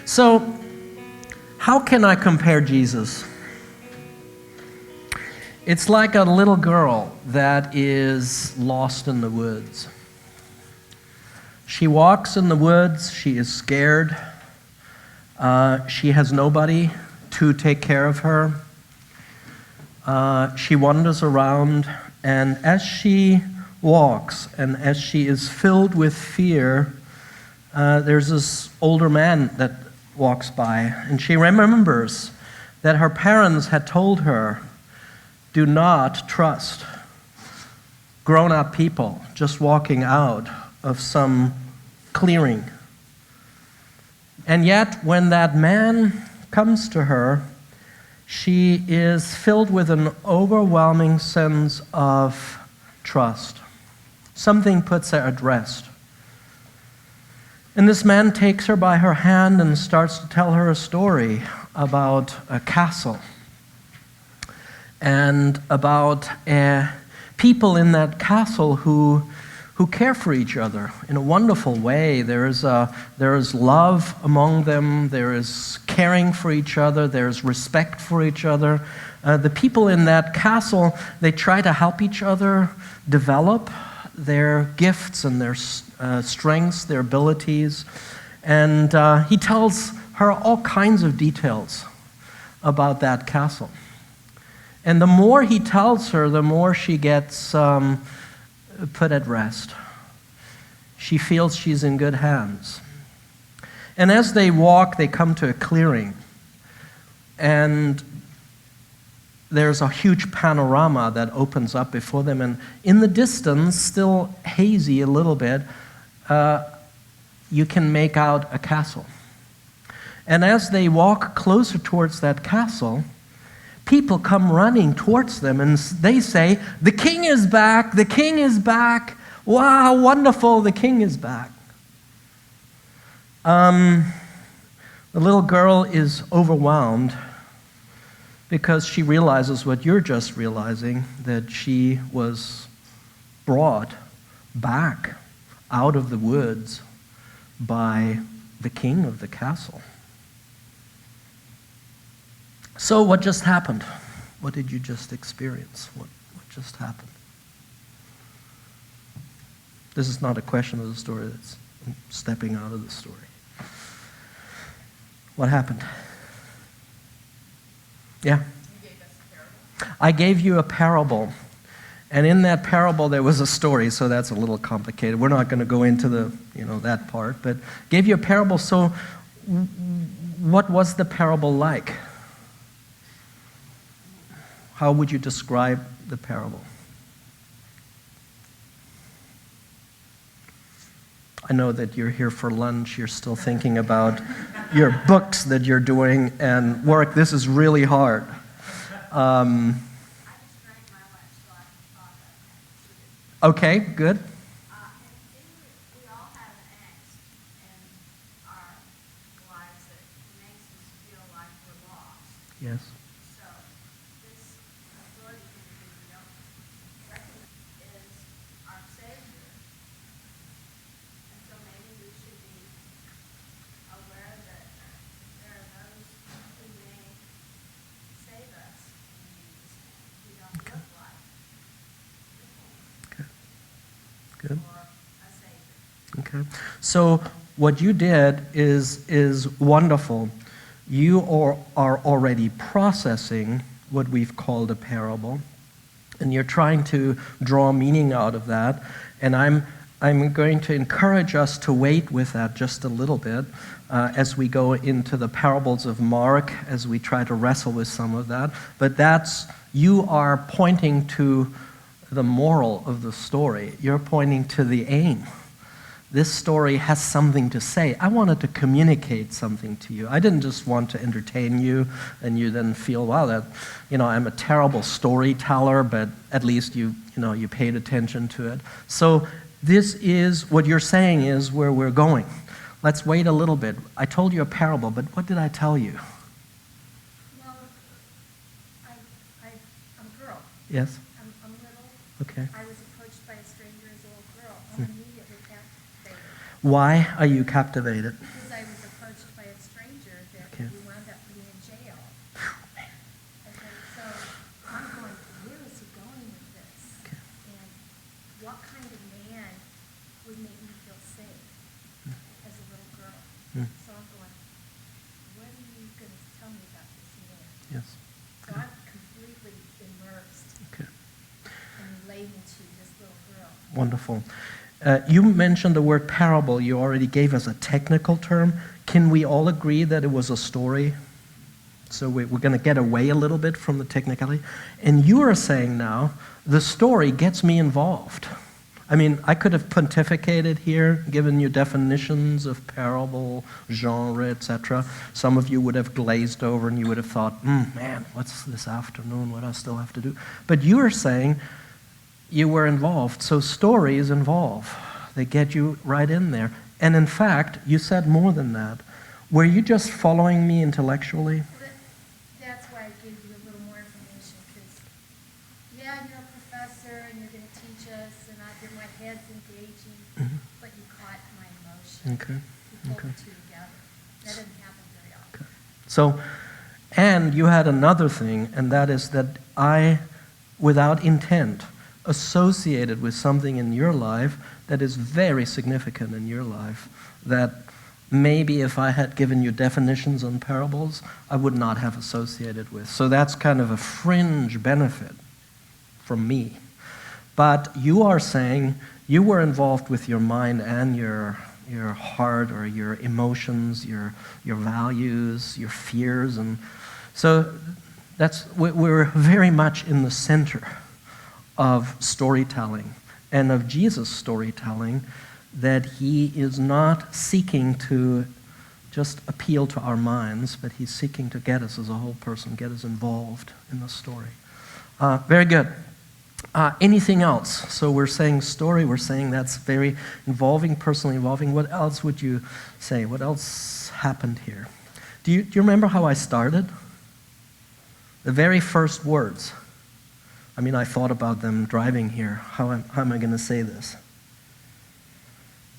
So, how can I compare Jesus? It's like a little girl that is lost in the woods. She walks in the woods, she is scared, she has nobody to take care of her. She wanders around, and as she walks and as she is filled with fear, there's this older man that walks by, and she remembers that her parents had told her, do not trust grown-up people just walking out of some clearing. And yet, when that man comes to her, she is filled with an overwhelming sense of trust. Something puts her at rest. And this man takes her by her hand and starts to tell her a story about a castle and about people in that castle who care for each other in a wonderful way. There is love among them. There is caring for each other. There is respect for each other. The people in that castle, they try to help each other develop their gifts and their strengths, their abilities. And he tells her all kinds of details about that castle. And the more he tells her, the more she gets put at rest. She feels she's in good hands. And as they walk, they come to a clearing. And there's a huge panorama that opens up before them. And in the distance, still hazy a little bit, you can make out a castle. And as they walk closer towards that castle, people come running towards them and they say, the king is back, the king is back. Wow, wonderful, the king is back. The little girl is overwhelmed because she realizes what you're just realizing, that she was brought back out of the woods by the king of the castle. So what just happened? What did you just experience? What just happened? This is not a question of the story, that's stepping out of the story. What happened? Yeah? You gave us a parable. I gave you a parable. And in that parable there was a story, so that's a little complicated. We're not going to go into that part, but gave you a parable. So what was the parable like? How would you describe the parable? I know that you're here for lunch. You're still thinking about your books that you're doing and work. This is really hard. Okay, good. We all have angst in our lives that makes us feel like we're lost. Yes. So this authority figure that we don't recognize is our Savior. And so maybe we should be aware that there are those who may save us in Jesus' name who don't look like Good. or a Savior. Okay. So what you did is wonderful. You are already processing what we've called a parable, and you're trying to draw meaning out of that. And I'm going to encourage us to wait with that just a little bit as we go into the parables of Mark, as we try to wrestle with some of that. But you are pointing to the moral of the story. You're pointing to the aim. This story has something to say. I wanted to communicate something to you. I didn't just want to entertain you and you then feel, wow, I'm a terrible storyteller, but at least you paid attention to it. So this is, what you're saying is where we're going. Let's wait a little bit. I told you a parable, but what did I tell you? Well, I'm a girl. Yes? I'm little. Okay. I was approached by a stranger as a little girl. I'm immediately captivated Why are you captivated? because I was Wonderful. You mentioned the word parable. You already gave us a technical term. Can we all agree that it was a story? So we're going to get away a little bit from the technicality. And you are saying now, the story gets me involved. I mean, I could have pontificated here, given you definitions of parable, genre, etc. Some of you would have glazed over and you would have thought, man, what's this afternoon? What do I still have to do? But you are saying you were involved. So stories involve. They get you right in there. And in fact, you said more than that. Were you just following me intellectually? That's why I gave you a little more information, because, yeah, you're a professor and you're going to teach us, and my head's engaging, but you caught my emotion. Okay. You pulled the two together. That doesn't happen very often. Okay. So, and you had another thing, and that is that I, without intent, associated with something in your life that is very significant in your life, that maybe if I had given you definitions on parables, I would not have associated with. So that's kind of a fringe benefit from me. But you are saying you were involved with your mind and your heart, or your emotions, your values, your fears. And so we're very much in the center of storytelling and of Jesus' storytelling, that he is not seeking to just appeal to our minds, but he's seeking to get us as a whole person, get us involved in the story. Very good. Anything else? So we're saying story, we're saying that's very involving, personally involving. What else would you say? What else happened here? Do you remember how I started? The very first words. I mean, I thought about them driving here. How am I going to say this?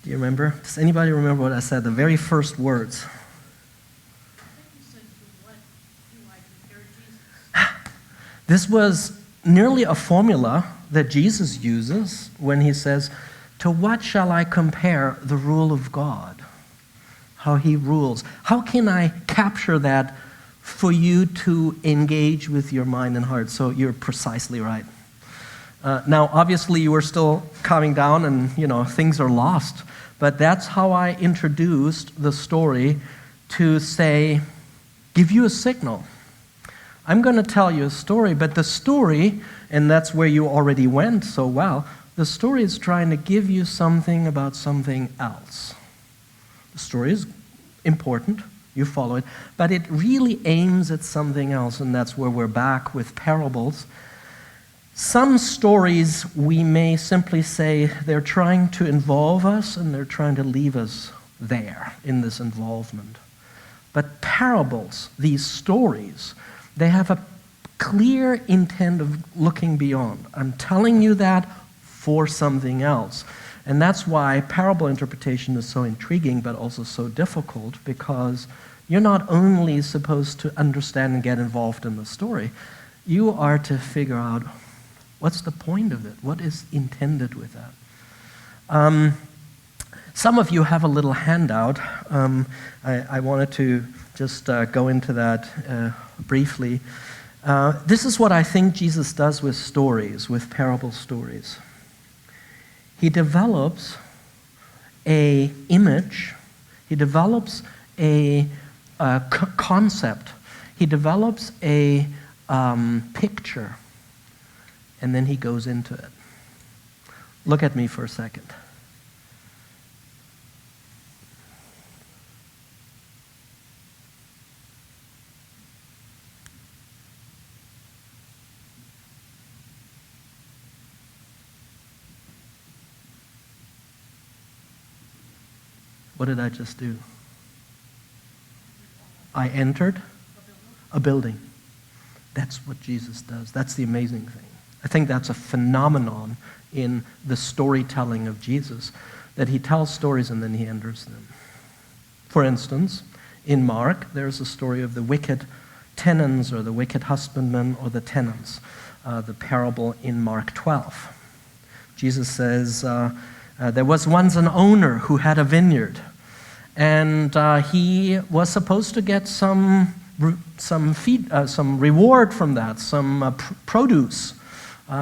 Do you remember? Does anybody remember what I said? The very first words. I think you said to what do I compare Jesus? This was nearly a formula that Jesus uses when he says, to what shall I compare the rule of God? How he rules. How can I capture that for you to engage with your mind and heart? So you're precisely right. Now, obviously, you were still calming down and, things are lost. But that's how I introduced the story, to say, give you a signal. I'm going to tell you a story, but the story, and that's where you already went so well, the story is trying to give you something about something else. The story is important. You follow it. But it really aims at something else, and that's where we're back with parables. Some stories, we may simply say they're trying to involve us and they're trying to leave us there in this involvement. But parables, these stories, they have a clear intent of looking beyond. I'm telling you that for something else. And that's why parable interpretation is so intriguing but also so difficult, because you're not only supposed to understand and get involved in the story, you are to figure out what's the point of it? What is intended with that? Some of you have a little handout. I wanted to just go into that briefly. This is what I think Jesus does with stories, with parable stories. He develops a image. He develops a concept. He develops a picture. And then he goes into it. Look at me for a second. What did I just do? I entered a building. That's what Jesus does. That's the amazing thing. I think that's a phenomenon in the storytelling of Jesus, that he tells stories and then he enters them. For instance, in Mark, there's a story of the wicked tenants, or the wicked husbandman, or the tenants, the parable in Mark 12. Jesus says, there was once an owner who had a vineyard, and he was supposed to get some reward from that, some produce,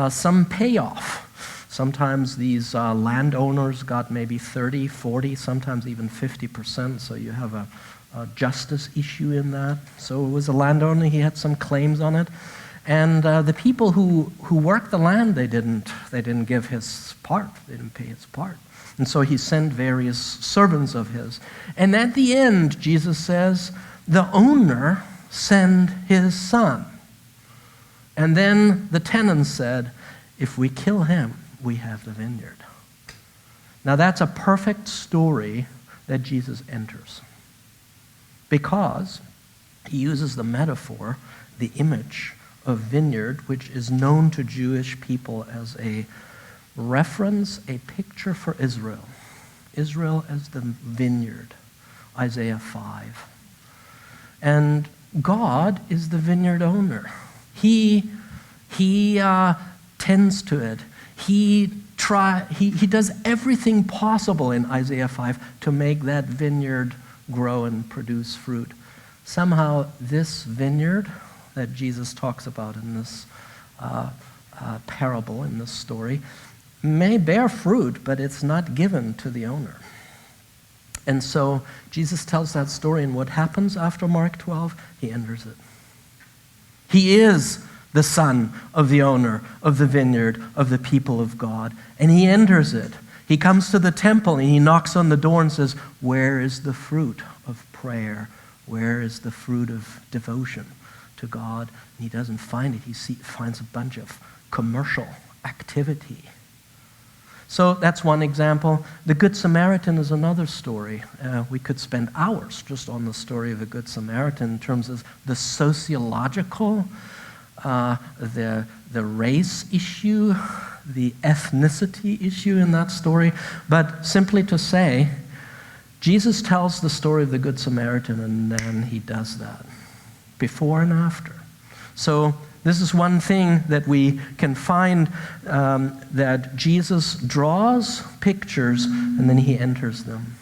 some payoff. Sometimes these landowners got maybe 30, 40, sometimes even 50%, so you have a justice issue in that. So it was a landowner, he had some claims on it. And the people who worked the land, they didn't give his part, they didn't pay his part. And so he sent various servants of his. And at the end, Jesus says, the owner sent his son. And then the tenants said, if we kill him, we have the vineyard. Now that's a perfect story that Jesus enters, because he uses the metaphor, the image of vineyard, which is known to Jewish people as a reference, a picture for Israel. Israel as the vineyard, Isaiah 5. And God is the vineyard owner. He tends to it. He does everything possible in Isaiah 5 to make that vineyard grow and produce fruit. Somehow this vineyard that Jesus talks about in this parable, in this story, may bear fruit, but it's not given to the owner. And so Jesus tells that story, and what happens after Mark 12? He enters it. He is the son of the owner of the vineyard, of the people of God, and he enters it. He comes to the temple and he knocks on the door and says, where is the fruit of prayer? Where is the fruit of devotion to God? And he doesn't find it. He finds a bunch of commercial activity. So that's one example. The Good Samaritan is another story. We could spend hours just on the story of the Good Samaritan in terms of the sociological, the race issue, the ethnicity issue in that story. But simply to say, Jesus tells the story of the Good Samaritan, and then he does that, before and after. So this is one thing that we can find, that Jesus draws pictures and then he enters them.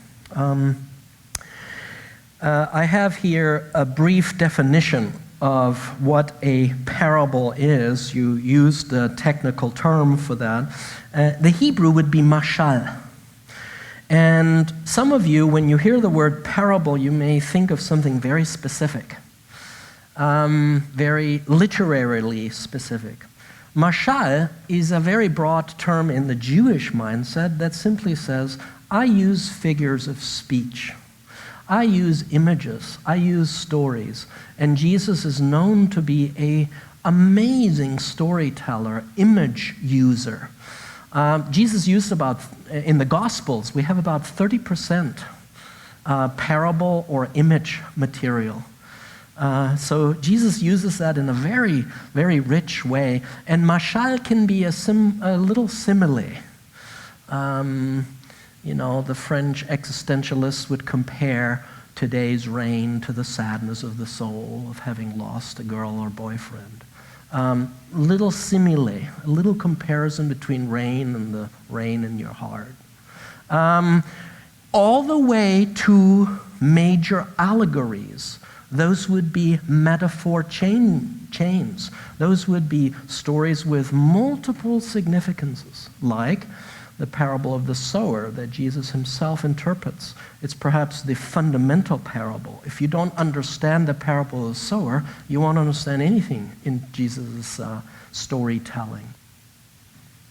I have here a brief definition of what a parable is. You used the technical term for that. The Hebrew would be mashal. And some of you, when you hear the word parable, you may think of something very specific. Very literarily specific. Mashal is a very broad term in the Jewish mindset that simply says, I use figures of speech. I use images. I use stories. And Jesus is known to be an amazing storyteller, image user. Jesus used in the Gospels, we have about 30% parable or image material. So Jesus uses that in a very, very rich way. And mashal can be a little simile. The French existentialists would compare today's rain to the sadness of the soul of having lost a girl or boyfriend. Little simile, a little comparison between rain and the rain in your heart. All the way to major allegories. Those would be metaphor chains. Those would be stories with multiple significances, like the parable of the sower that Jesus himself interprets. It's perhaps the fundamental parable. If you don't understand the parable of the sower, you won't understand anything in Jesus' storytelling.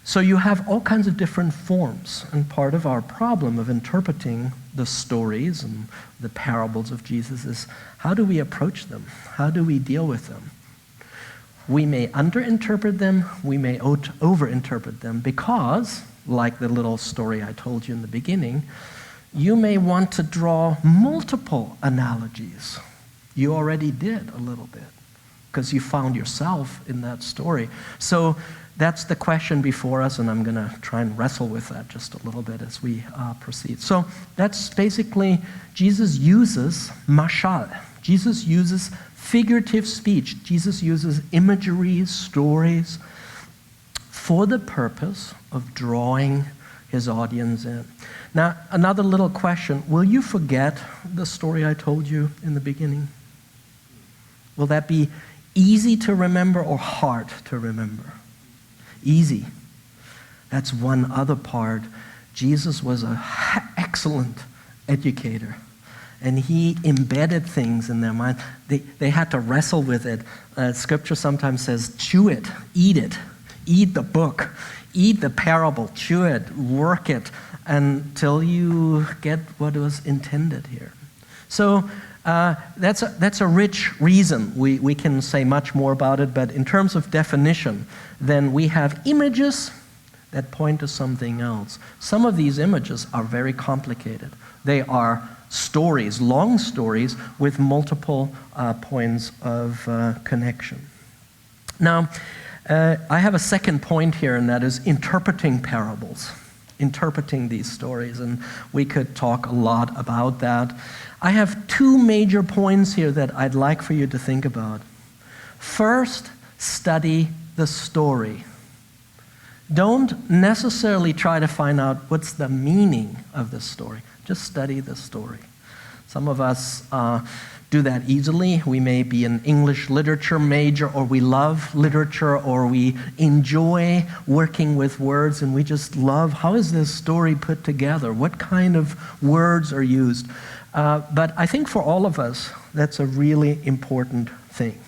So you have all kinds of different forms, and part of our problem of interpreting the stories and the parables of Jesus is, how do we approach them? How do we deal with them? We may underinterpret them, we may overinterpret them, because, like the little story I told you in the beginning, you may want to draw multiple analogies. You already did a little bit, because you found yourself in that story. So that's the question before us, and I'm going to try and wrestle with that just a little bit as we proceed. So that's basically, Jesus uses mashal. Jesus uses figurative speech. Jesus uses imagery, stories, for the purpose of drawing his audience in. Now, another little question. Will you forget the story I told you in the beginning? Will that be easy to remember or hard to remember? Easy. That's one other part. Jesus was an excellent educator, and he embedded things in their mind. They had to wrestle with it. Scripture sometimes says, chew it, eat the book, eat the parable, chew it, work it, until you get what was intended here. So that's a rich reason. We can say much more about it, but in terms of definition, then we have images that point to something else. Some of these images are very complicated. They are stories, long stories, with multiple points of connection. Now, I have a second point here, and that is interpreting parables, interpreting these stories, and we could talk a lot about that. I have two major points here that I'd like for you to think about. First, study the story. Don't necessarily try to find out what's the meaning of the story. Just study the story. Some of us do that easily. We may be an English literature major, or we love literature, or we enjoy working with words, and we just love, how is this story put together? What kind of words are used? But I think for all of us, that's a really important thing.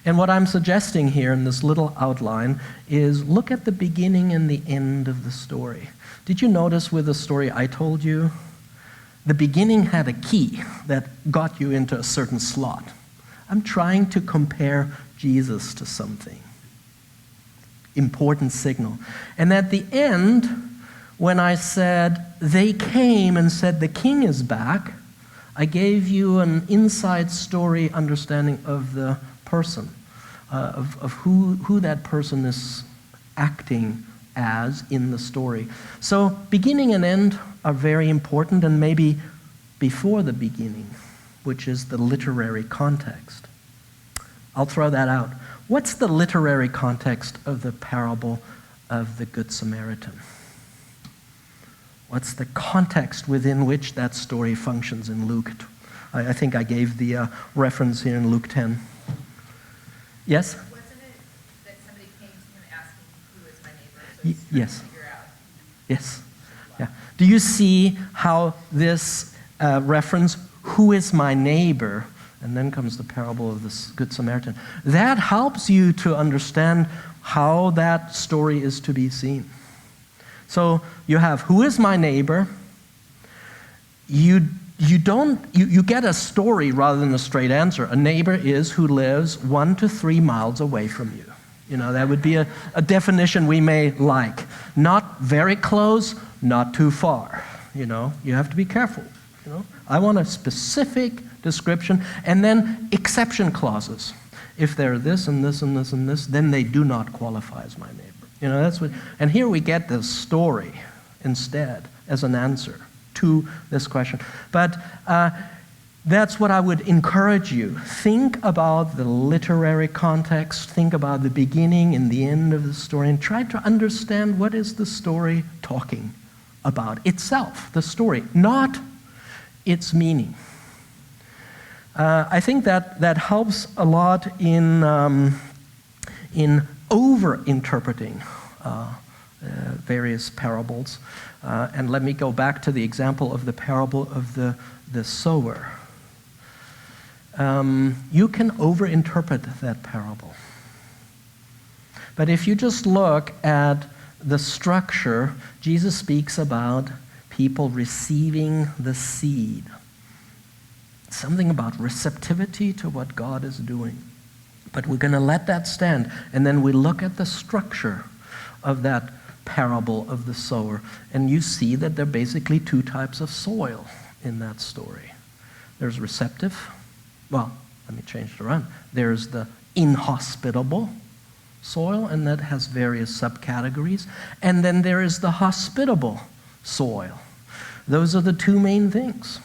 And what I'm suggesting here in this little outline is look at the beginning and the end of the story. Did you notice with the story I told you? The beginning had a key that got you into a certain slot. I'm trying to compare Jesus to something. Important signal. And at the end, when I said, they came and said the king is back, I gave you an inside story understanding of the person, of who that person is acting as in the story. So beginning and end are very important, and maybe before the beginning, which is the literary context. I'll throw that out. What's the literary context of the parable of the Good Samaritan? What's the context within which that story functions in Luke? I think I gave the reference here in Luke 10. Yes? Wasn't it that somebody came to him asking, who is my neighbor? So he's trying Yes. to figure out. Yes. Yeah. Do you see how this reference, who is my neighbor, and then comes the parable of the Good Samaritan. That helps you to understand how that story is to be seen. So you have, who is my neighbor? You get a story rather than a straight answer. A neighbor is who lives 1 to 3 miles away from you. You know, that would be a definition we may like. Not very close, not too far. You know, you have to be careful. You know, I want a specific description, and then exception clauses. If they're this and this and this and this, then they do not qualify as my neighbor. You know, that's what. And here we get this story instead as an answer to this question. But that's what I would encourage you. Think about the literary context. Think about the beginning and the end of the story, and try to understand what is the story talking about itself, the story, not its meaning. I think that helps a lot in over-interpreting various parables. And let me go back to the example of the parable of the sower. You can over-interpret that parable. But if you just look at the structure, Jesus speaks about people receiving the seed. Something about receptivity to what God is doing. But we're going to let that stand. And then we look at the structure of that parable of the sower. And you see that there are basically 2 types of soil in that story. There's receptive. Well, let me change it around. There's the inhospitable soil, and that has various subcategories. And then there is the hospitable soil. Those are the 2 main things.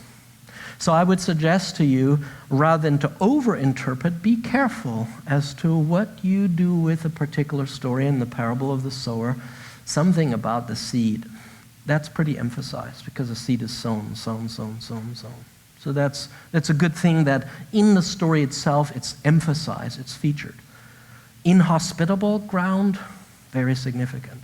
So I would suggest to you, rather than to over-interpret, be careful as to what you do with a particular story in the parable of the sower. Something about the seed. That's pretty emphasized because the seed is sown. So that's a good thing that in the story itself, it's emphasized, it's featured. Inhospitable ground, very significant.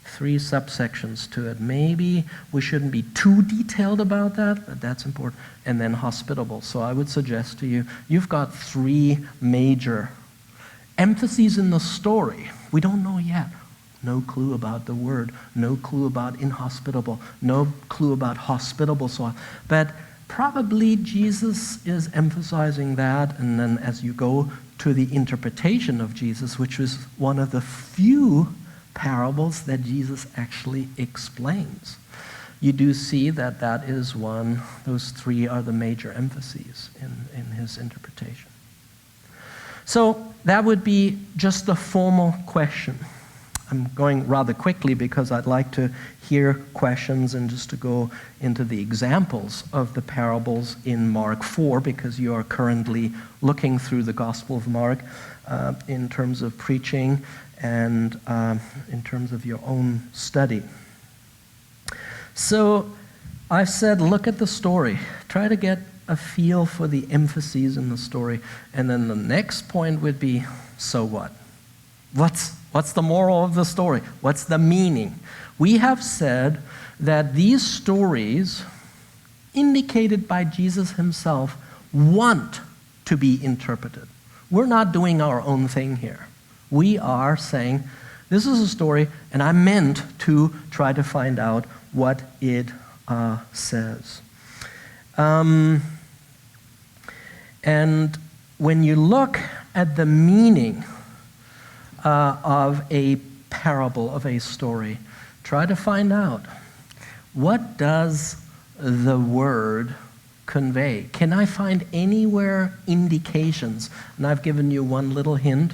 3 subsections to it. Maybe we shouldn't be too detailed about that, but that's important. And then hospitable. So I would suggest to you, you've got 3 major emphases in the story. We don't know yet. No clue about the word, no clue about inhospitable, no clue about hospitable soil. But probably Jesus is emphasizing that, and then as you go to the interpretation of Jesus, which is one of the few parables that Jesus actually explains, you do see that that is one, those 3 are the major emphases in his interpretation. So that would be just the formal question. I'm going rather quickly because I'd like to hear questions and just to go into the examples of the parables in Mark 4, because you are currently looking through the Gospel of Mark in terms of preaching and in terms of your own study. So I've said, look at the story. Try to get a feel for the emphases in the story. And then the next point would be, so what? What's the moral of the story? What's the meaning? We have said that these stories, indicated by Jesus himself, want to be interpreted. We're not doing our own thing here. We are saying, this is a story, and I meant to try to find out what it says. And when you look at the meaning of a parable, of a story, try to find out, what does the word convey? Can I find anywhere indications? And I've given you one little hint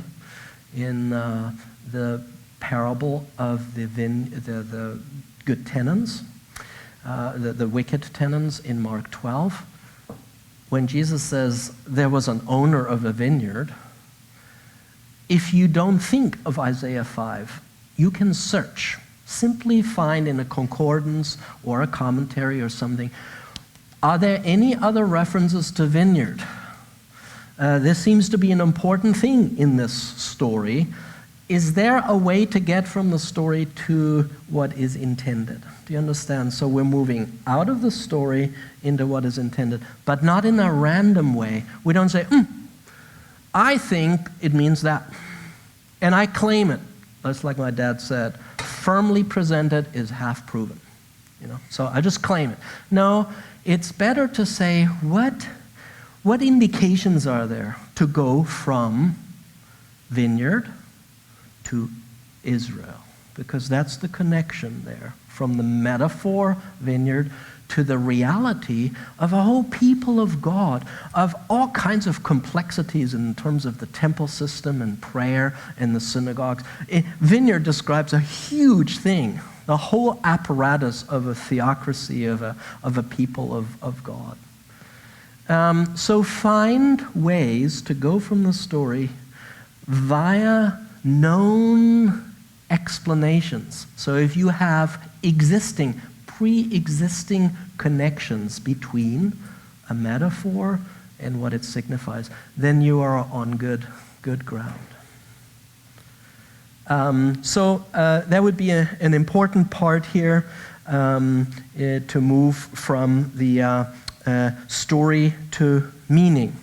in the parable of the good tenants, the wicked tenants in Mark 12. When Jesus says there was an owner of a vineyard, if you don't think of Isaiah 5, you can search. Simply find in a concordance or a commentary or something, are there any other references to vineyard? This seems to be an important thing in this story. Is there a way to get from the story to what is intended? Do you understand? So we're moving out of the story into what is intended, but not in a random way. We don't say, I think it means that, and I claim it. That's like my dad said, firmly presented is half proven. So I just claim it. No, it's better to say, what indications are there to go from vineyard to Israel? Because that's the connection there, from the metaphor vineyard to the reality of a whole people of God, of all kinds of complexities in terms of the temple system and prayer and the synagogues. Vineyard describes a huge thing, the whole apparatus of a theocracy, of a people of God. So find ways to go from the story via known explanations. So if you have pre-existing connections between a metaphor and what it signifies, then you are on good ground. So that would be an important part here, to move from the story to meaning.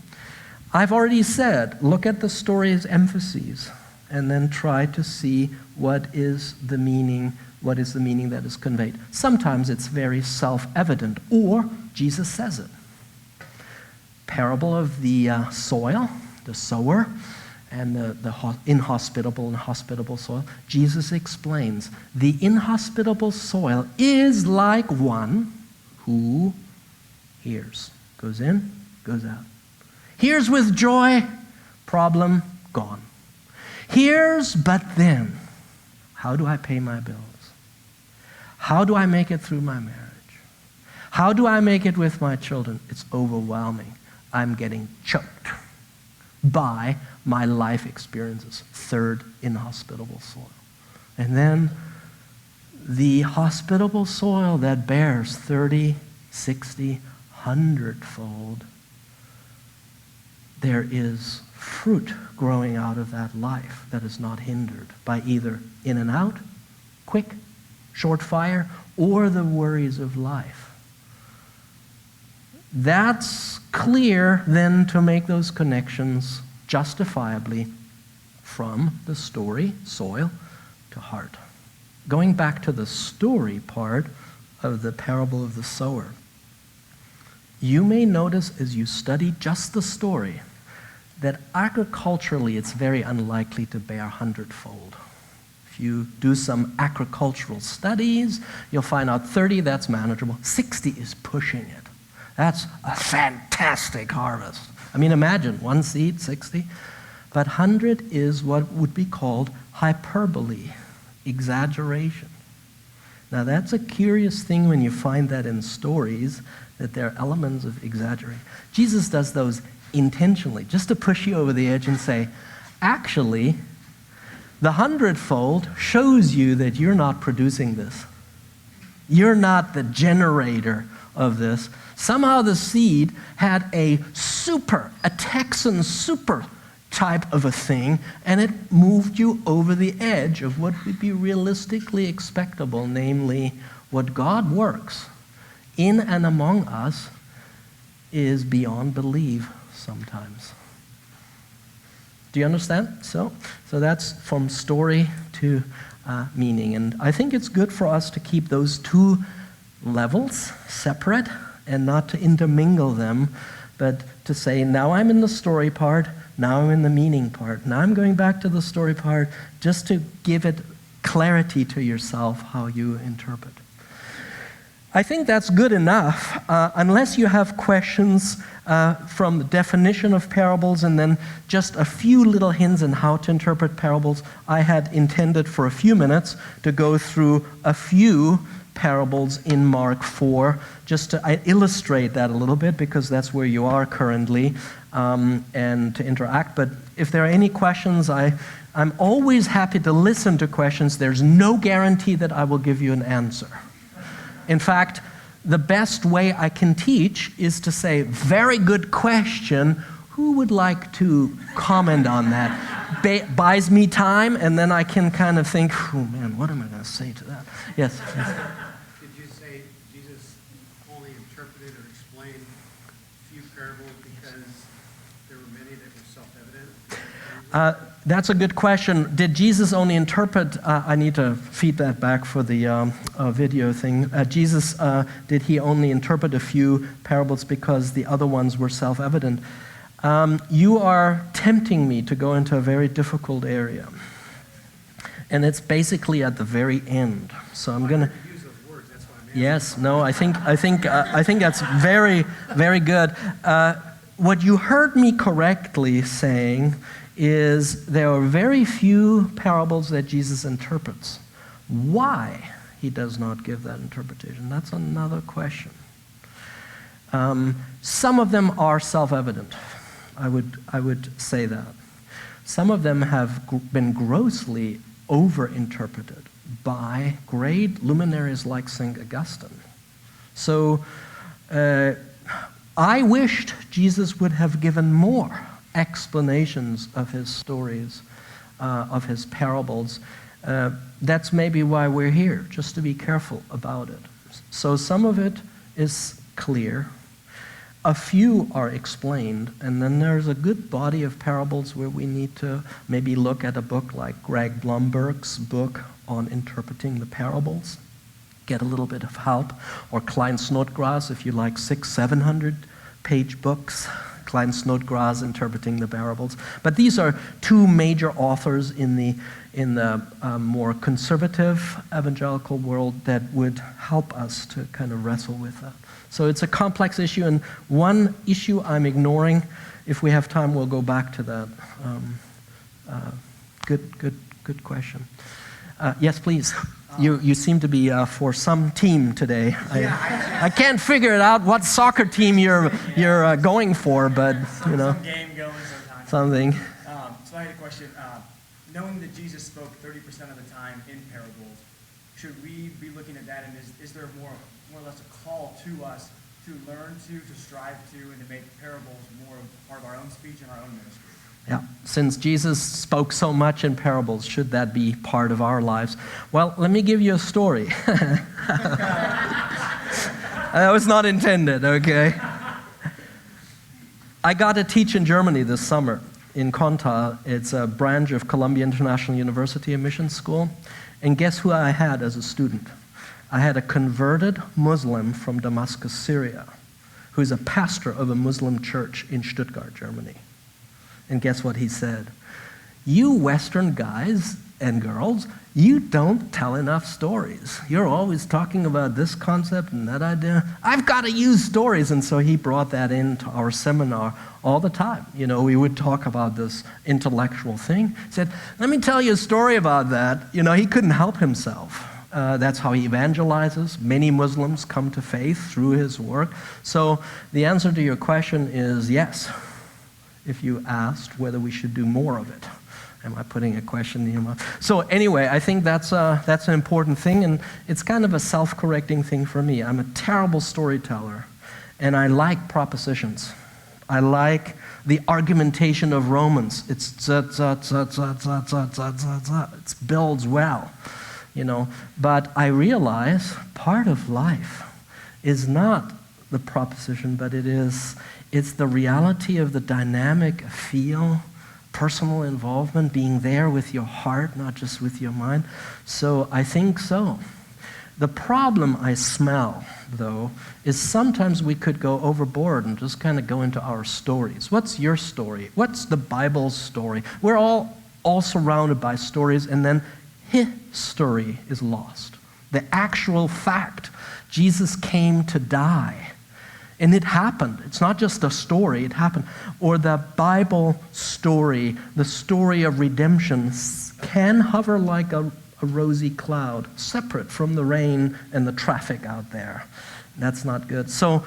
I've already said, look at the story's emphases and then try to see what is the meaning that is conveyed. Sometimes it's very self-evident, or Jesus says it. Parable of the soil, the sower, and the inhospitable and hospitable soil. Jesus explains, the inhospitable soil is like one who hears. Goes in, goes out. Hears with joy, problem gone. Hears, but then, how do I pay my bills? How do I make it through my marriage? How do I make it with my children? It's overwhelming. I'm getting choked by my life experiences. Third, inhospitable soil. And then the hospitable soil that bears 30, 60, 100-fold. There is fruit growing out of that life that is not hindered by either in and out, quick, short fire, or the worries of life. That's clear then to make those connections justifiably from the story, soil, to heart. Going back to the story part of the parable of the sower, you may notice as you study just the story that agriculturally it's very unlikely to bear hundredfold. If you do some agricultural studies, you'll find out 30, that's manageable. 60 is pushing it. That's a fantastic harvest. I mean, imagine one seed, 60. But 100 is what would be called hyperbole, exaggeration. Now, that's a curious thing when you find that in stories, that there are elements of exaggeration. Jesus does those intentionally, just to push you over the edge and say, actually, the hundredfold shows you that you're not producing this. You're not the generator of this. Somehow the seed had a Texan super type of a thing, and it moved you over the edge of what would be realistically expectable, namely what God works in and among us is beyond belief sometimes. Do you understand? So that's from story to meaning. And I think it's good for us to keep those two levels separate and not to intermingle them, but to say, now I'm in the story part, now I'm in the meaning part. Now I'm going back to the story part just to give it clarity to yourself how you interpret. I think that's good enough, unless you have questions from the definition of parables and then just a few little hints on how to interpret parables. I had intended for a few minutes to go through a few parables in Mark 4, just to illustrate that a little bit, because that's where you are currently, and to interact. But if there are any questions, I'm always happy to listen to questions. There's no guarantee that I will give you an answer. In fact, the best way I can teach is to say, very good question, who would like to comment on that? Buys me time, and then I can kind of think, oh man, what am I going to say to that? Yes. Did you say Jesus only interpreted or explained a few parables because there were many that were self-evident? That's a good question. Did Jesus only interpret? I need to feed that back for the video thing. Did he only interpret a few parables because the other ones were self-evident? You are tempting me to go into a very difficult area. And it's basically at the very end. So I'm going to use those words. That's what I'm asking. Yes, no, I think that's very, very good. What you heard me correctly saying is there are very few parables that Jesus interprets. Why he does not give that interpretation? That's another question. Some of them are self-evident. I would say that. Some of them have been grossly over-interpreted by great luminaries like St. Augustine. So I wished Jesus would have given more explanations of his stories, of his parables. That's maybe why we're here, just to be careful about it. So some of it is clear. A few are explained, and then there's a good body of parables where we need to maybe look at a book like Greg Blumberg's book on interpreting the parables, get a little bit of help, or Klein Snodgrass, if you like 600-700 page books, Klein Snodgrass interpreting the parables. But these are two major authors in the more conservative evangelical world that would help us to kind of wrestle with that. So it's a complex issue, and one issue I'm ignoring. If we have time, we'll go back to that. Good question. Yes, please. You seem to be for some team today. I can't figure it out what soccer team you're going for, but you know. Some game going sometimes. Something. So I had a question. Knowing that Jesus spoke 30% of the time in parables, should we be looking at that, and is there more or less a call to us to learn to strive to, and to make parables more of part of our own speech and our own ministry? Yeah, since Jesus spoke so much in parables, should that be part of our lives? Well, let me give you a story. That was not intended, okay? I got to teach in Germany this summer, in Konta. It's a branch of Columbia International University, a mission school. And guess who I had as a student? I had a converted Muslim from Damascus, Syria, who's a pastor of a Muslim church in Stuttgart, Germany. And guess what he said? You Western guys and girls, you don't tell enough stories. You're always talking about this concept and that idea. I've got to use stories. And so he brought that into our seminar all the time. You know, we would talk about this intellectual thing. He said, let me tell you a story about that. You know, he couldn't help himself. That's how he evangelizes. Many Muslims come to faith through his work. So the answer to your question is yes, if you asked whether we should do more of it. Am I putting a question in your mouth? So anyway, I think that's an important thing, and it's kind of a self-correcting thing for me. I'm a terrible storyteller, and I like propositions. I like the argumentation of Romans. It builds well, you know. But I realize part of life is not the proposition, but it's the reality of the dynamic feel, personal involvement, being there with your heart, not just with your mind. So I think so. The problem I smell, though, is sometimes we could go overboard and just kind of go into our stories. What's your story? What's the Bible's story? We're all surrounded by stories, and then history is lost. The actual fact, Jesus came to die. And it happened. It's not just a story, it happened. Or the Bible story, the story of redemption, can hover like a rosy cloud, separate from the rain and the traffic out there. That's not good. So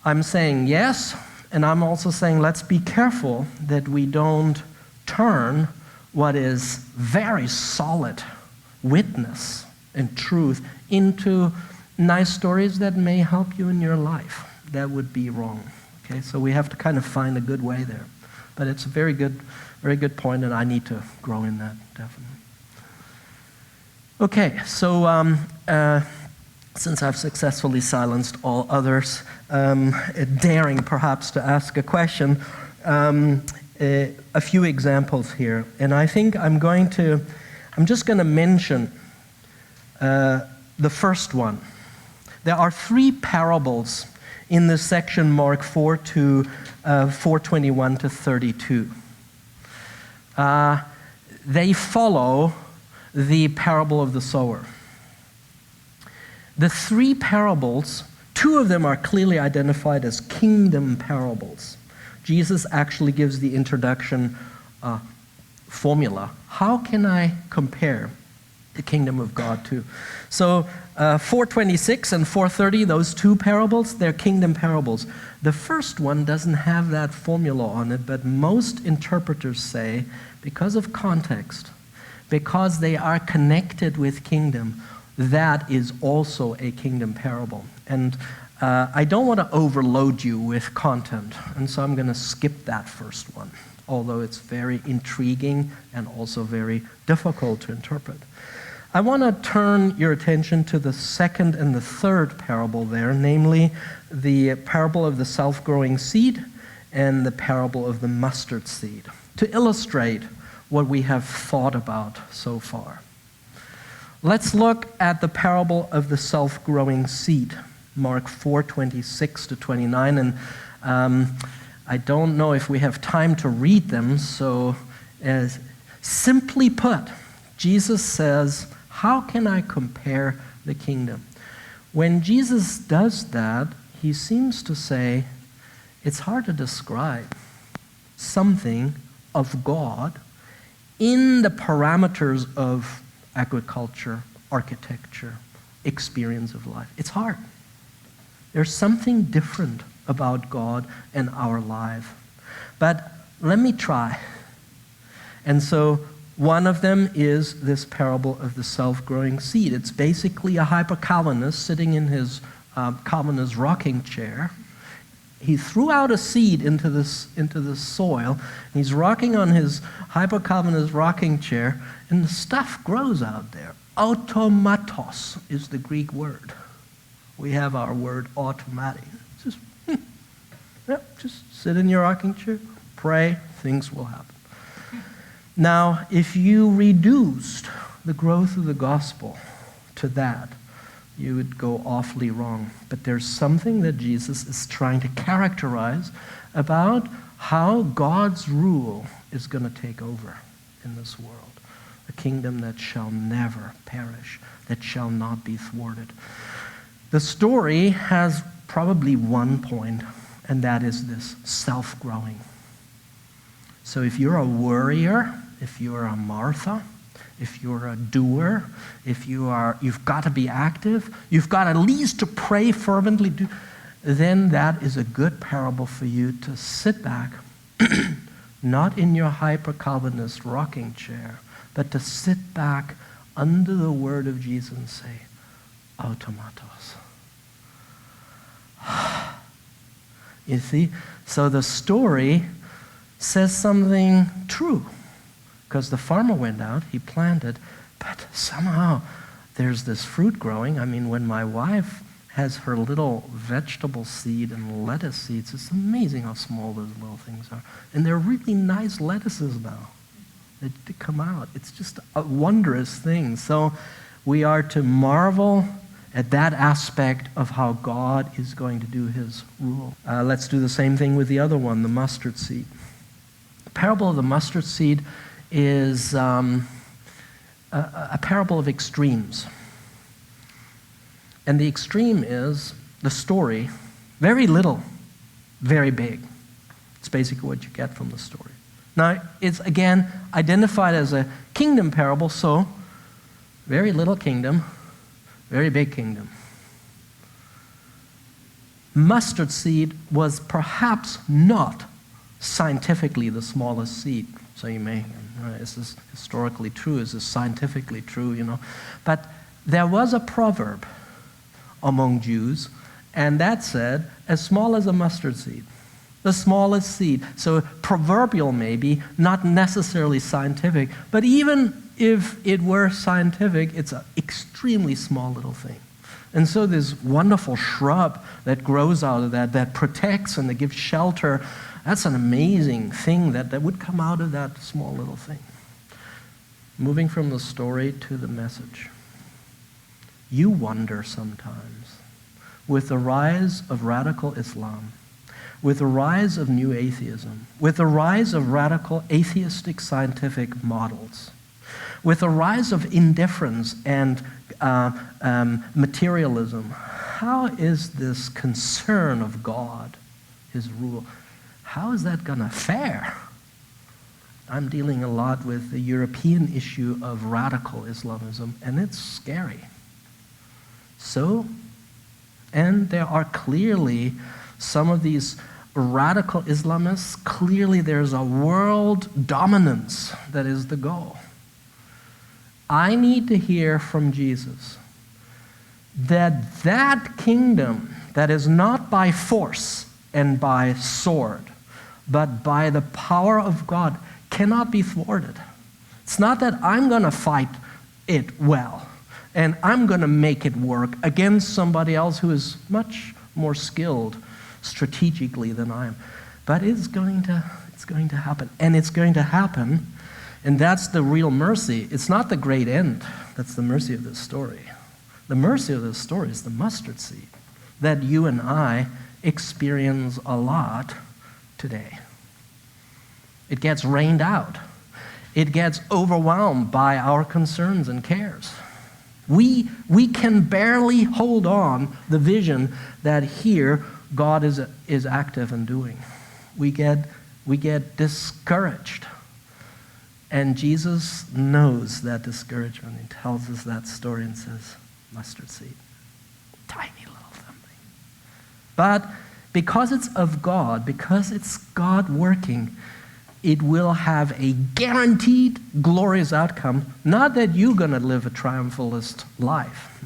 I'm saying yes, and I'm also saying let's be careful that we don't turn what is very solid witness and truth into nice stories that may help you in your life. That would be wrong. Okay, so we have to kind of find a good way there. But it's a very good point, and I need to grow in that, definitely. Okay, so since I've successfully silenced all others, daring perhaps to ask a question, a few examples here. And I think I'm just going to mention the first one. There are 3 parables in this section, Mark 4 to 4:21 to 32. They follow the parable of the sower. The 3 parables, 2 of them are clearly identified as kingdom parables. Jesus actually gives the introduction formula. How can I compare the kingdom of God to? So 4:26 and 4:30, those 2 parables, they're kingdom parables. The first one doesn't have that formula on it, but most interpreters say, because of context, because they are connected with kingdom, that is also a kingdom parable. And I don't want to overload you with content, and so I'm going to skip that first one, although it's very intriguing and also very difficult to interpret. I want to turn your attention to the second and the third parable there, namely the parable of the self-growing seed and the parable of the mustard seed, to illustrate what we have thought about so far. Let's look at the parable of the self-growing seed, Mark 4:26 to 29, and I don't know if we have time to read them, so simply put, Jesus says, how can I compare the kingdom? When Jesus does that, he seems to say, it's hard to describe something of God in the parameters of agriculture, architecture, experience of life. It's hard. There's something different about God and our life. But let me try. And so one of them is this parable of the self-growing seed. It's basically a hyper-Calvinist sitting in his Calvinist rocking chair, He threw out a seed into this soil. He's rocking on his hypocovenous rocking chair, and the stuff grows out there. Automatos is the Greek word. We have our word automatic. Just, just sit in your rocking chair, pray, things will happen. Now, if you reduced the growth of the gospel to that, you would go awfully wrong. But there's something that Jesus is trying to characterize about how God's rule is going to take over in this world. A kingdom that shall never perish, that shall not be thwarted. The story has probably one point, and that is this: self-growing. So if you're a worrier, if you're a Martha, if you're a doer, if you've got to be active, you've got at least to pray fervently, then that is a good parable for you to sit back, not in your hyper-Calvinist rocking chair, but to sit back under the word of Jesus and say, automatos. You see? So the story says something true. Because the farmer went out, he planted, but somehow there's this fruit growing. I mean, when my wife has her little vegetable seed and lettuce seeds, it's amazing how small those little things are. And they're really nice lettuces now. They come out. It's just a wondrous thing. So we are to marvel at that aspect of how God is going to do his rule. Let's do the same thing with the other one, the mustard seed. The parable of the mustard seed is a parable of extremes. And the extreme is the story, very little, very big. It's basically what you get from the story. Now, it's again identified as a kingdom parable, so very little kingdom, very big kingdom. Mustard seed was perhaps not scientifically the smallest seed. So you may, is this historically true? Is this scientifically true? But there was a proverb among Jews, and that said, as small as a mustard seed, the smallest seed. So proverbial maybe, not necessarily scientific, but even if it were scientific, it's an extremely small little thing. And so this wonderful shrub that grows out of that protects and that gives shelter, that's an amazing thing that would come out of that small little thing. Moving from the story to the message. You wonder sometimes, with the rise of radical Islam, with the rise of new atheism, with the rise of radical atheistic scientific models, with the rise of indifference and materialism, how is this concern of God, his rule, how is that going to fare? I'm dealing a lot with the European issue of radical Islamism, and it's scary. So, and there are clearly some of these radical Islamists, clearly there's a world dominance that is the goal. I need to hear from Jesus that that kingdom that is not by force and by sword, but by the power of God, cannot be thwarted. It's not that I'm going to fight it well, and I'm going to make it work against somebody else who is much more skilled strategically than I am. But it's going to happen. And it's going to happen, and that's the real mercy. It's not the great end. That's the mercy of this story. The mercy of this story is the mustard seed that you and I experience a lot today. It gets rained out. It gets overwhelmed by our concerns and cares. We can barely hold on the vision that here God is active and doing. We get discouraged. And Jesus knows that discouragement. He tells us that story and says, mustard seed, tiny little something. But because it's of God, because it's God working, it will have a guaranteed glorious outcome. Not that you're going to live a triumphalist life.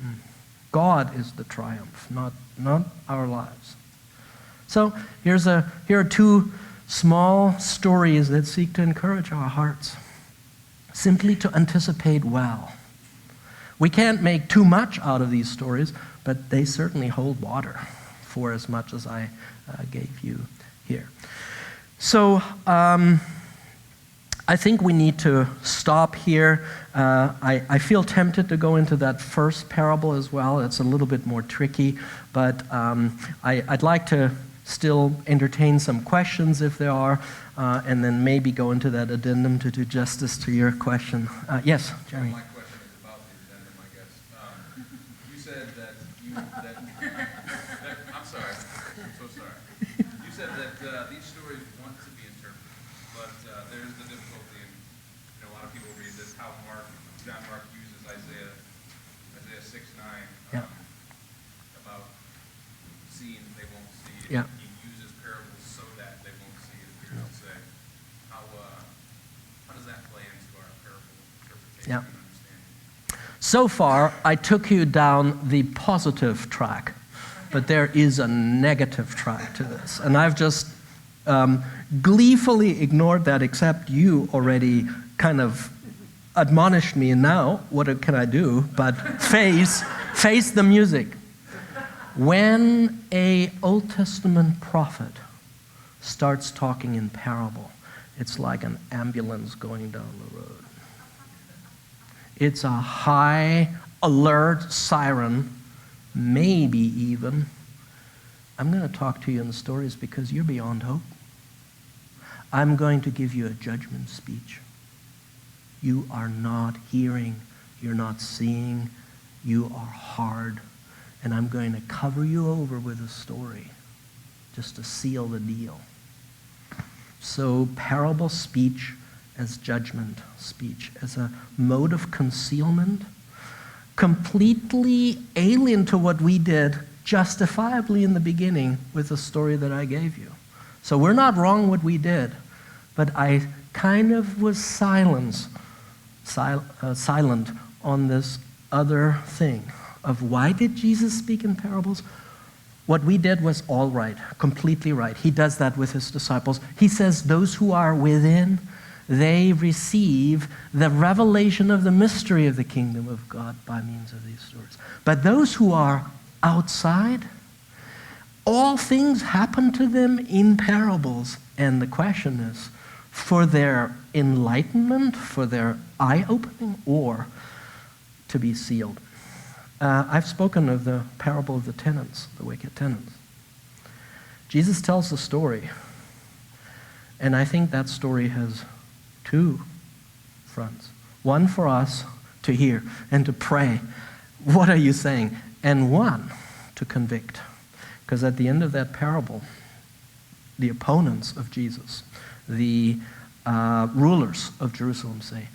God is the triumph, not our lives. So here are two small stories that seek to encourage our hearts, simply to anticipate well. We can't make too much out of these stories, but they certainly hold water for as much as I gave you here. So I think we need to stop here. I feel tempted to go into that first parable as well. It's a little bit more tricky, but I'd like to still entertain some questions if there are, and then maybe go into that addendum to do justice to your question. Yes, Jeremy. My question is about the addendum, I guess. You said that I'm sorry. I'm so sorry. You said that these stories want to be interpreted, but there's the difficulty in, a lot of people read this, how John Mark uses Isaiah 6:9 about seeing they won't see. Yeah. He uses parables so that they won't see, it appears to say. How does that play into our parable interpretation and understanding? So far, I took you down the positive track, but there is a negative track to this. And I've just gleefully ignored that, except you already kind of admonished me, and now what can I do but face the music. When a Old Testament prophet starts talking in parable, it's like an ambulance going down the road. It's a high alert siren, maybe even. I'm going to talk to you in the stories because you're beyond hope. I'm going to give you a judgment speech. You are not hearing, you're not seeing, you are hard. And I'm going to cover you over with a story just to seal the deal. So parable speech as judgment speech, as a mode of concealment, completely alien to what we did justifiably in the beginning with the story that I gave you. So we're not wrong what we did, but I kind of was silent on this other thing of why did Jesus speak in parables? What we did was all right, completely right. He does that with his disciples. He says those who are within, they receive the revelation of the mystery of the kingdom of God by means of these stories. But those who are outside, all things happen to them in parables. And the question is, for their enlightenment, for their eye-opening, or to be sealed. I've spoken of the parable of the tenants, the wicked tenants. Jesus tells the story, and I think that story has two fronts. One for us to hear and to pray, what are you saying? And one to convict. Because at the end of that parable, the opponents of Jesus, the rulers of Jerusalem say,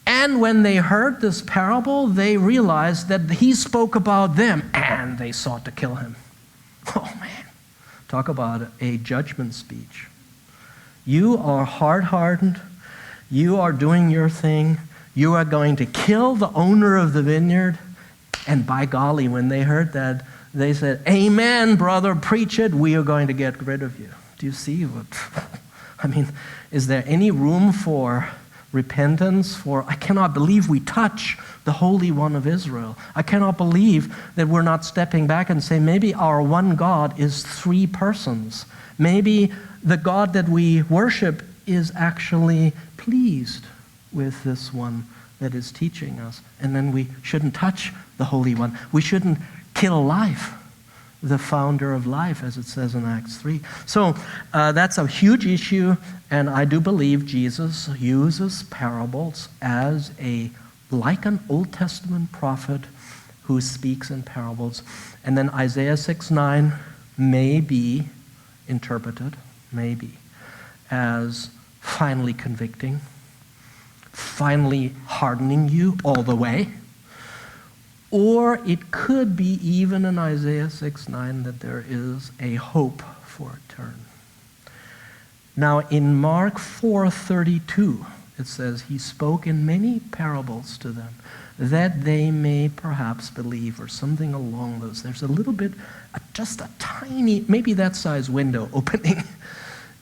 and when they heard this parable, they realized that he spoke about them, and they sought to kill him. Oh man, talk about a judgment speech. You are hard-hardened, you are doing your thing, you are going to kill the owner of the vineyard, and by golly, when they heard that, they said, amen, brother, preach it, we are going to get rid of you. Do you see what, I mean, is there any room for repentance? For I cannot believe we touch the Holy One of Israel. I cannot believe that we're not stepping back and saying maybe our one God is three persons. Maybe the God that we worship is actually pleased with this one that is teaching us. And then we shouldn't touch the Holy One. We shouldn't kill life, the founder of life, as it says in Acts 3. So that's a huge issue, and I do believe Jesus uses parables as like an Old Testament prophet who speaks in parables. And then Isaiah 6:9 may be interpreted, maybe, as finally convicting, finally hardening you all the way. Or it could be even in Isaiah 6:9 that there is a hope for a turn. Now in Mark 4:32, it says, he spoke in many parables to them, that they may perhaps believe, or something along those. There's a little bit, just a tiny, maybe that size window opening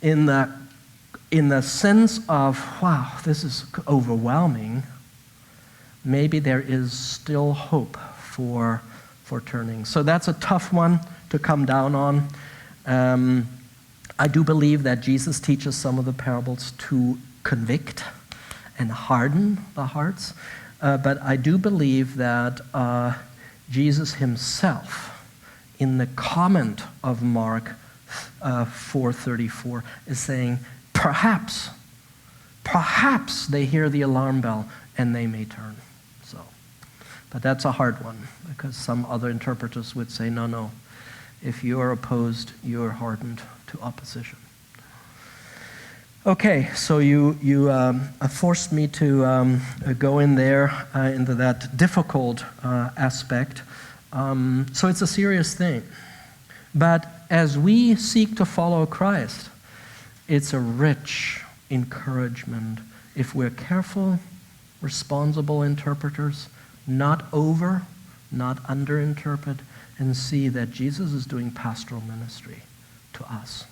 in the sense of, wow, this is overwhelming. Maybe there is still hope for turning. So that's a tough one to come down on. I do believe that Jesus teaches some of the parables to convict and harden the hearts. But I do believe that Jesus himself, in the comment of Mark 4:34, is saying, perhaps they hear the alarm bell and they may turn. But that's a hard one, because some other interpreters would say, no. If you are opposed, you are hardened to opposition. Okay, so you forced me to go in there into that difficult aspect. So it's a serious thing. But as we seek to follow Christ, it's a rich encouragement if we're careful, responsible interpreters, not underinterpret, and see that Jesus is doing pastoral ministry to us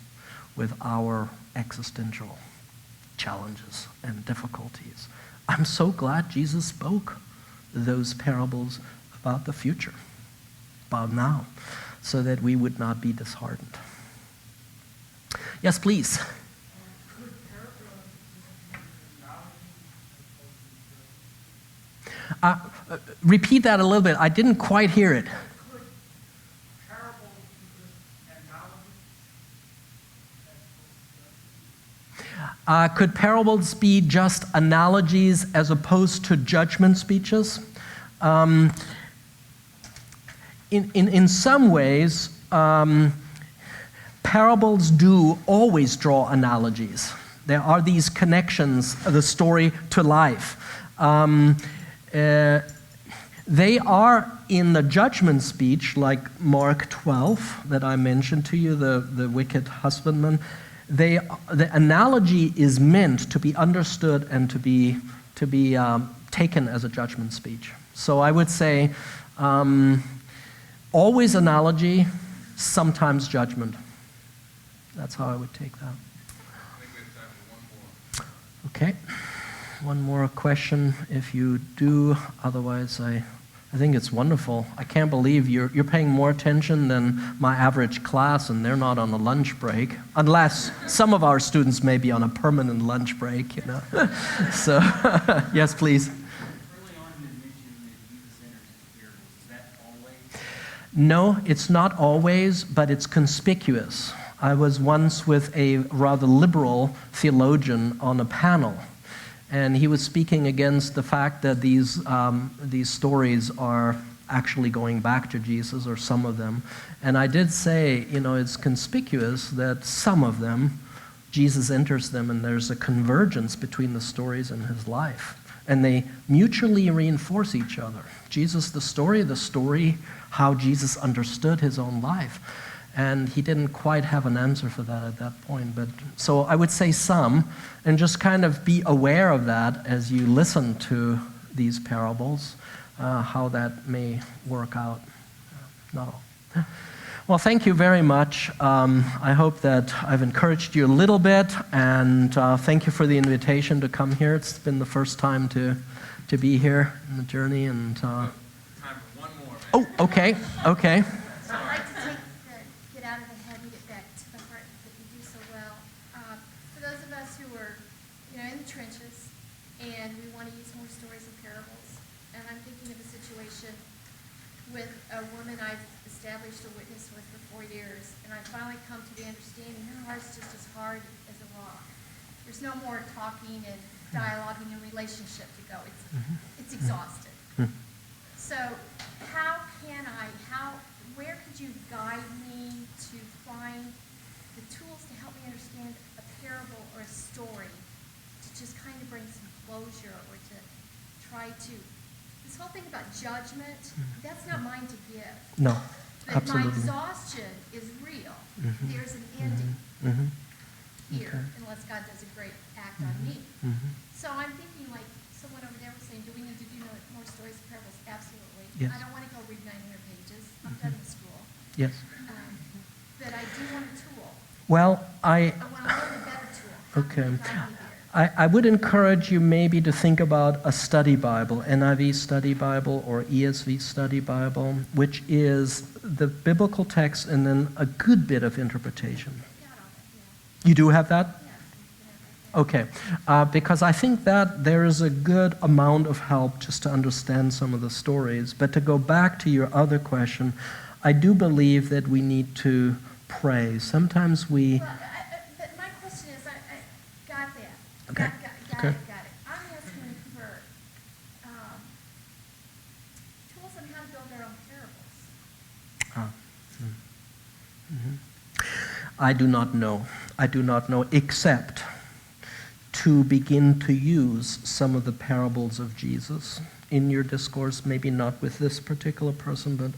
with our existential challenges and difficulties. I'm so glad Jesus spoke those parables about the future, about now, so that we would not be disheartened. Yes, please. Repeat that a little bit. I didn't quite hear it. Could parables be just analogies as opposed to judgment speeches? In some ways, parables do always draw analogies. There are these connections, the story to life. They are in the judgment speech, like Mark 12 that I mentioned to you, the wicked husbandman. The analogy is meant to be understood and to be taken as a judgment speech. So I would say always analogy, sometimes judgment. That's how I would take that. I think we have time for one more. Okay. One more question if you do. Otherwise, I think it's wonderful. I can't believe you're paying more attention than my average class, and they're not on a lunch break, unless some of our students may be on a permanent lunch break, you know. So, yes, please. Early on, you mentioned that Jesus enters into parables. Is that always? No, it's not always, but it's conspicuous. I was once with a rather liberal theologian on a panel, and he was speaking against the fact that these stories are actually going back to Jesus, or some of them. And I did say, it's conspicuous that some of them, Jesus enters them, and there's a convergence between the stories and his life. And they mutually reinforce each other. Jesus, the story, how Jesus understood his own life. And he didn't quite have an answer for that at that point. But so I would say some, and just kind of be aware of that as you listen to these parables, how that may work out. Not all. Well, thank you very much. I hope that I've encouraged you a little bit, and thank you for the invitation to come here. It's been the first time to be here in the journey. And Time for one more. oh, okay. I'd like to get out of the head and get back to the heart that you do so well. For those of us who are, in the trenches, and we want to use more stories and parables, and I'm thinking of a situation with a woman I've established a witness with for 4 years, and I finally come to the understanding her heart's just as hard as a rock. There's no more talking and dialoguing and relationship to go. It's exhausted. So where could you guide me to find the tools to help me understand a parable or a story to just kind of bring some closure, or to try to, this whole thing about judgment, that's not mine to give. No, But absolutely. my exhaustion is real. There's an ending here, Okay. unless God does a great act on me. So I'm thinking, like, someone over there was saying, do we need to do more stories of parables? Absolutely. Yes. I don't want to go read 900 pages. I'm done with school. Yes. But I do want a tool. Well, I want to learn a better tool. How Okay. can we guide me there? I would encourage you maybe to think about a study Bible, NIV study Bible or ESV study Bible, which is the biblical text and then a good bit of interpretation. Got all that, yeah. You do have that? Yes, we can have that. Okay. Because I think that there is a good amount of help just to understand some of the stories. But to go back to your other question, I do believe that we need to pray. Sometimes we... Well, but my question is, I got that. Okay. Got Okay. it. I'm asking for tools on how to build their own parables. I do not know. I do not know, except to begin to use some of the parables of Jesus in your discourse, maybe not with this particular person, but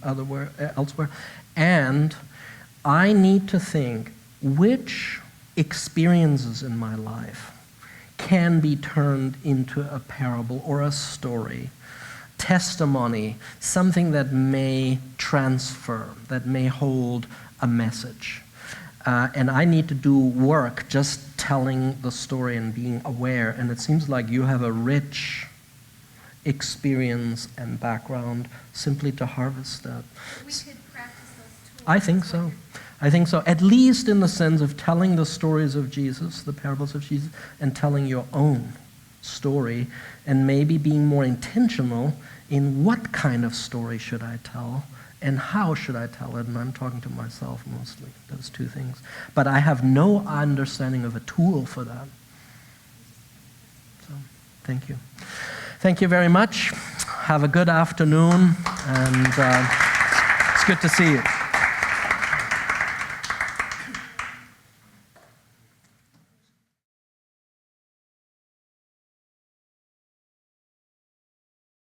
elsewhere. And I need to think which experiences in my life can be turned into a parable or a story, testimony, something that may transfer, that may hold a message. And I need to do work just telling the story and being aware. And it seems like you have a rich experience and background simply to harvest that. We could practice those tools. I think so. I think so. At least in the sense of telling the stories of Jesus, the parables of Jesus, and telling your own story, and maybe being more intentional in what kind of story should I tell and how should I tell it. And I'm talking to myself mostly, those two things. But I have no understanding of a tool for that. So, thank you. Thank you very much. Have a good afternoon, and it's good to see you.